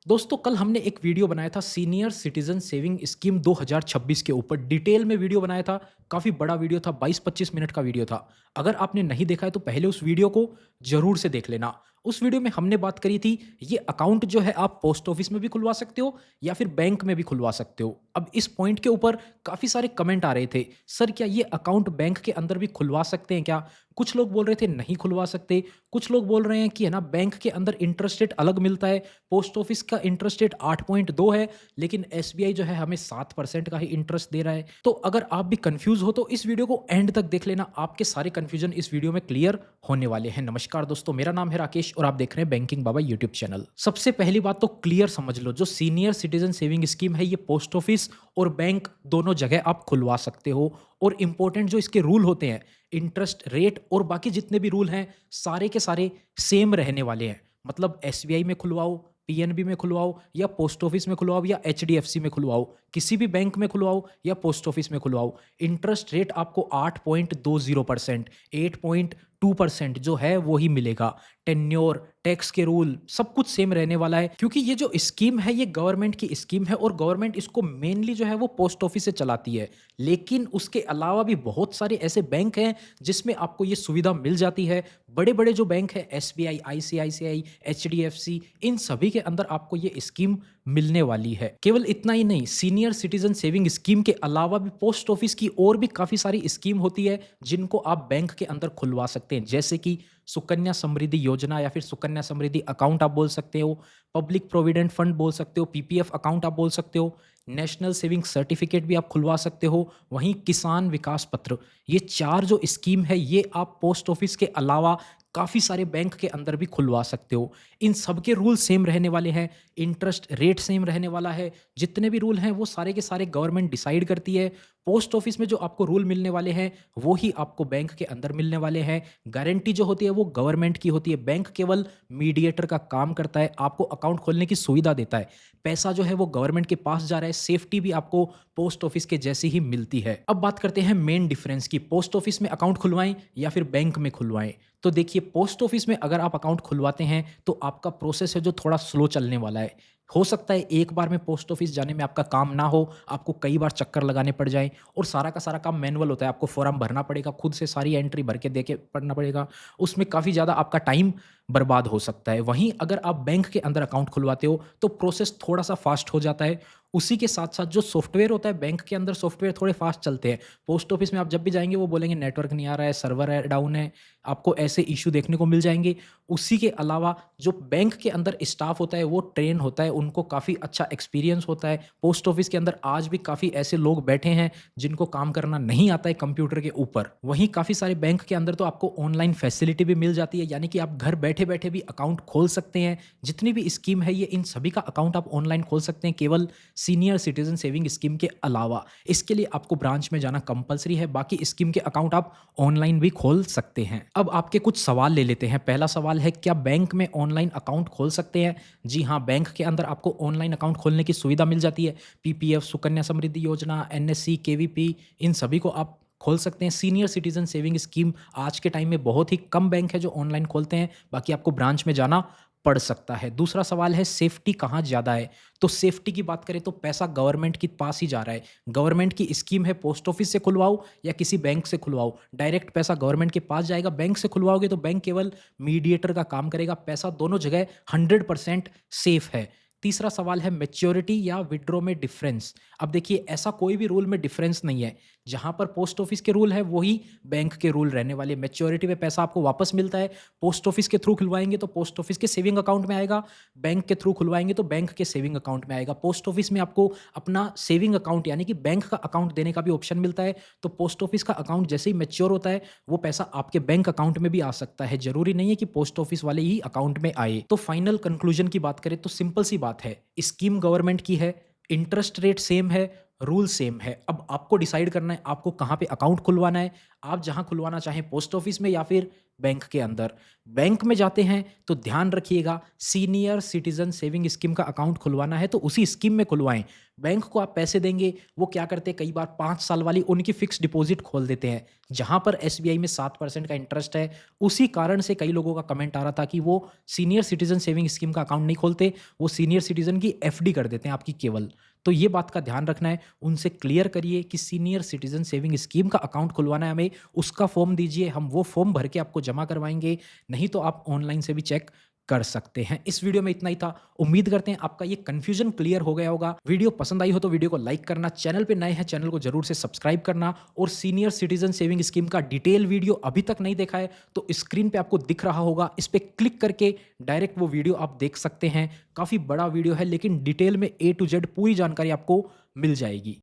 दोस्तों कल हमने एक वीडियो बनाया था सीनियर सिटीजन सेविंग स्कीम 2026 के ऊपर डिटेल में वीडियो बनाया था। काफ़ी बड़ा वीडियो था, 22-25 मिनट का वीडियो था। अगर आपने नहीं देखा है तो पहले उस वीडियो को ज़रूर से देख लेना। उस वीडियो में हमने बात करी थी, ये अकाउंट जो है आप पोस्ट ऑफिस में भी खुलवा सकते हो या फिर बैंक में भी खुलवा सकते हो। अब इस पॉइंट के ऊपर काफ़ी सारे कमेंट आ रहे थे, सर क्या ये अकाउंट बैंक के अंदर भी खुलवा सकते हैं क्या? कुछ लोग बोल रहे थे नहीं खुलवा सकते, कुछ लोग बोल रहे हैं कि है ना बैंक के अंदर इंटरेस्ट रेट अलग मिलता है, पोस्ट ऑफिस का इंटरेस्ट रेट 8.2 है, लेकिन एसबीआई जो है हमें 7% का ही इंटरेस्ट दे रहा है। तो अगर आप भी कंफ्यूज हो तो इस वीडियो को एंड तक देख लेना, आपके सारे कंफ्यूजन इस वीडियो में क्लियर होने वाले हैं। नमस्कार दोस्तों, मेरा नाम है राकेश और आप देख रहे हैं बैंकिंग बाबा यूट्यूब चैनल। सबसे पहली बात तो क्लियर समझ लो, जो सीनियर सिटीजन सेविंग स्कीम है ये पोस्ट ऑफिस और बैंक दोनों जगह आप खुलवा सकते हो। और इंपॉर्टेंट जो इसके रूल होते हैं, इंटरेस्ट रेट और बाकी जितने भी रूल हैं सारे के सारे सेम रहने वाले हैं। मतलब एसबीआई में खुलवाओ, पीएनबी में खुलवाओ या पोस्ट ऑफिस में खुलवाओ या एचडीएफसी में खुलवाओ, किसी भी बैंक में खुलवाओ या पोस्ट ऑफिस में खुलवाओ, इंटरेस्ट रेट आपको 8.20%, 8.2% जो है वो ही मिलेगा। टेन्योर, टैक्स के रूल सब कुछ सेम रहने वाला है, क्योंकि ये जो स्कीम है ये गवर्नमेंट की स्कीम है और गवर्नमेंट इसको मेनली जो है वो पोस्ट ऑफिस से चलाती है। लेकिन उसके अलावा भी बहुत सारे ऐसे बैंक हैं जिसमें आपको ये सुविधा मिल जाती है। बड़े-बड़े जो बैंक हैं एसबीआई, आईसीआईसीआई, एचडीएफसी, इन सभी के अंदर आपको ये स्कीम मिलने वाली है। केवल इतना ही नहीं, सीनियर सिटीजन सेविंग स्कीम के अलावा भी पोस्ट ऑफिस की और भी काफ़ी सारी स्कीम होती है जिनको आप बैंक के अंदर खुलवा सकते हैं। जैसे कि सुकन्या समृद्धि योजना या फिर सुकन्या समृद्धि अकाउंट आप बोल सकते हो, पब्लिक प्रोविडेंट फंड बोल सकते हो, पीपीएफ अकाउंट आप बोल सकते हो, नेशनल सेविंग सर्टिफिकेट भी आप खुलवा सकते हो, वहीं किसान विकास पत्र। ये 4 जो स्कीम है ये आप पोस्ट ऑफिस के अलावा काफ़ी सारे बैंक के अंदर भी खुलवा सकते हो। इन सब के रूल सेम रहने वाले हैं, इंटरेस्ट रेट सेम रहने वाला है, जितने भी रूल हैं वो सारे के सारे गवर्नमेंट डिसाइड करती है। पोस्ट ऑफिस में जो आपको रूल मिलने वाले हैं वो ही आपको बैंक के अंदर मिलने वाले हैं। गारंटी जो होती है वो गवर्नमेंट की होती है, बैंक केवल मीडिएटर का काम करता है, आपको अकाउंट खोलने की सुविधा देता है। पैसा जो है वो गवर्नमेंट के पास जा रहा है, सेफ्टी भी आपको पोस्ट ऑफिस के जैसी ही मिलती है। अब बात करते हैं मेन डिफरेंस की, पोस्ट ऑफिस में अकाउंट खुलवाएं या फिर बैंक में खुलवाएं। तो देखिए, पोस्ट ऑफिस में अगर आप अकाउंट खुलवाते हैं तो आपका प्रोसेस है जो थोड़ा स्लो चलने वाला है। हो सकता है एक बार में पोस्ट ऑफिस जाने में आपका काम ना हो, आपको कई बार चक्कर लगाने पड़ जाएँ और सारा का सारा काम मैनुअल होता है, आपको फॉर्म भरना पड़ेगा, खुद से सारी एंट्री भर के देके पढ़ना पड़ेगा। उसमें काफ़ी ज़्यादा आपका टाइम बर्बाद हो सकता है। वहीं अगर आप बैंक के अंदर अकाउंट खुलवाते हो तो प्रोसेस थोड़ा-सा फास्ट हो जाता है। उसी के साथ-साथ जो सॉफ्टवेयर होता है, बैंक के अंदर सॉफ्टवेयर थोड़े फास्ट चलते हैं। पोस्ट ऑफिस में आप जब भी जाएँगे वो बोलेंगे नेटवर्क नहीं आ रहा है, सर्वर है, डाउन है, आपको ऐसे इश्यू देखने को मिल जाएँगे। उसी के अलावा जो बैंक के अंदर स्टाफ होता है वो ट्रेन होता है, उनको काफ़ी अच्छा एक्सपीरियंस होता है। पोस्ट ऑफिस के अंदर आज भी काफ़ी ऐसे लोग बैठे हैं जिनको काम करना नहीं आता है कंप्यूटर के ऊपर। वहीं काफ़ी सारे बैंक के अंदर तो आपको ऑनलाइन फैसिलिटी भी मिल जाती है, यानी कि आप घर बैठे-बैठे भी अकाउंट खोल सकते हैं। जितनी भी स्कीम है ये इन सभी का अकाउंट आप ऑनलाइन खोल सकते हैं, केवल सीनियर सिटीजन सेविंग स्कीम के अलावा। इसके लिए आपको ब्रांच में जाना कंपल्सरी है, बाकी स्कीम के अकाउंट आप ऑनलाइन भी खोल सकते हैं। अब आपके कुछ सवाल ले लेते हैं। पहला सवाल है, क्या बैंक में ऑनलाइन अकाउंट खोल सकते हैं? जी हाँ, बैंक के अंदर आपको ऑनलाइन अकाउंट खोलने की सुविधा मिल जाती है। पीपीएफ, सुकन्या समृद्धि योजना, एनएससी, केवीपी, इन सभी को आप खोल सकते हैं। सीनियर सिटीजन सेविंग स्कीम आज के टाइम में बहुत ही कम बैंक है जो ऑनलाइन खोलते हैं, बाकी आपको ब्रांच में जाना पड़ सकता है। दूसरा सवाल है, सेफ्टी कहाँ ज़्यादा है? तो सेफ्टी की बात करें तो पैसा गवर्नमेंट के पास ही जा रहा है। गवर्नमेंट की स्कीम है, पोस्ट ऑफिस से खुलवाओ या किसी बैंक से खुलवाओ, डायरेक्ट पैसा गवर्नमेंट के पास जाएगा। बैंक से खुलवाओगे तो बैंक केवल मीडिएटर का काम करेगा, पैसा दोनों जगह 100% सेफ है। तीसरा सवाल है, मैच्योरिटी या विथड्रॉ में डिफरेंस। अब देखिए, ऐसा कोई भी रूल में डिफरेंस नहीं है। जहाँ पर पोस्ट ऑफिस के रूल है वही बैंक के रूल रहने वाले। मैच्योरिटी पे पैसा आपको वापस मिलता है। पोस्ट ऑफिस के थ्रू खुलवाएंगे तो पोस्ट ऑफिस के सेविंग अकाउंट में आएगा, बैंक के थ्रू खुलवाएंगे तो बैंक के सेविंग अकाउंट में आएगा। पोस्ट ऑफिस में आपको अपना सेविंग अकाउंट यानी कि बैंक का अकाउंट देने का भी ऑप्शन मिलता है। तो पोस्ट ऑफिस का अकाउंट जैसे ही मैच्योर होता है वो पैसा आपके बैंक अकाउंट में भी आ सकता है। जरूरी नहीं है कि पोस्ट ऑफिस वाले ही अकाउंट में आए। तो फाइनल कंक्लूजन की बात करें तो सिंपल सी बात है, स्कीम गवर्नमेंट की है, इंटरेस्ट रेट सेम है, रूल सेम है। अब आपको डिसाइड करना है आपको कहाँ पे अकाउंट खुलवाना है। आप जहाँ खुलवाना चाहें पोस्ट ऑफिस में या फिर बैंक के अंदर। बैंक में जाते हैं तो ध्यान रखिएगा, सीनियर सिटीज़न सेविंग स्कीम का अकाउंट खुलवाना है तो उसी स्कीम में खुलवाएँ। बैंक को आप पैसे देंगे, वो क्या करते हैं कई बार 5 साल वाली उनकी फ़िक्स्ड डिपॉज़िट खोल देते हैं। जहाँ पर एसबीआई में 7% का इंटरेस्ट है, उसी कारण से कई लोगों का कमेंट आ रहा था कि वो सीनियर सिटीज़न सेविंग स्कीम का अकाउंट नहीं खोलते, वो सीनियर सिटीज़न की एफडी कर देते हैं आपकी केवल। तो ये बात का ध्यान रखना है, उनसे क्लियर करिए कि सीनियर सिटीज़न सेविंग स्कीम का अकाउंट खुलवाना है हमें, उसका फ़ॉर्म दीजिए, हम वो फ़ॉर्म भर के आपको जमा करवाएँगे, नहीं तो आप ऑनलाइन से भी चेक कर सकते हैं। इस वीडियो में इतना ही था। उम्मीद करते हैं आपका ये कन्फ्यूज़न क्लियर हो गया होगा। वीडियो पसंद आई हो तो वीडियो को लाइक करना, चैनल पे नए हैं चैनल को ज़रूर से सब्सक्राइब करना और सीनियर सिटीज़न सेविंग स्कीम का डिटेल वीडियो अभी तक नहीं देखा है तो स्क्रीन पे आपको दिख रहा होगा, इस पे क्लिक करके डायरेक्ट वो वीडियो आप देख सकते हैं। काफ़ी बड़ा वीडियो है लेकिन डिटेल में ए टू जेड पूरी जानकारी आपको मिल जाएगी।